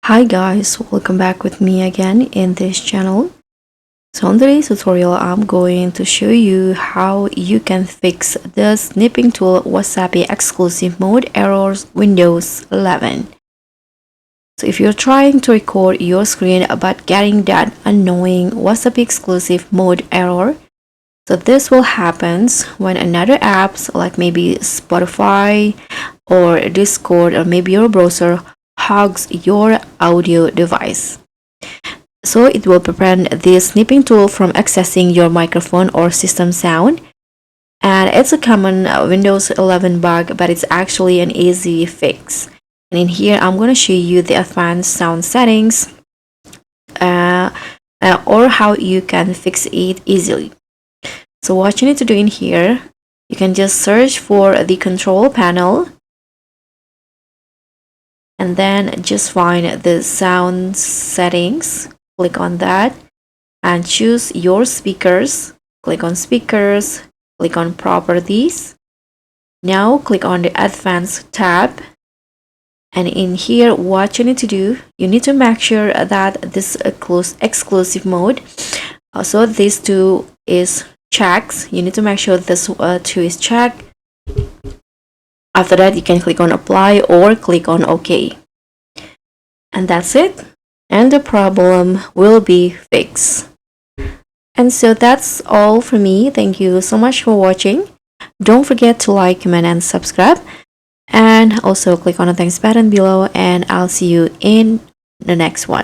Hi guys, welcome back with me again in this channel. So in today's tutorial, I'm going to show you how you can fix the snipping tool WhatsApp exclusive mode errors Windows 11. So if you're trying to record your screen but getting that annoying WhatsApp exclusive mode error, so this will happen when another apps like maybe Spotify or Discord or maybe your browser hogs your audio device. So it will prevent the snipping tool from accessing your microphone or system sound. And it's a common Windows 11 bug, but it's actually an easy fix. And in here, I'm going to show you the advanced sound settings or how you can fix it easily. So what you need to do in here, you can just search for the control panel and then just find the sound settings. Click on that and choose your speakers. Click on speakers, click on properties. Now click on the advanced tab. And in here, what you need to do, you need to make sure that this exclusive mode, so this two is checked. You need to make sure this two is checked. After that, you can click on apply or click on OK. And that's it. And the problem will be fixed. And so that's all for me. Thank you so much for watching. Don't forget to like, comment, and subscribe. And also click on the thanks button below. And I'll see you in the next one.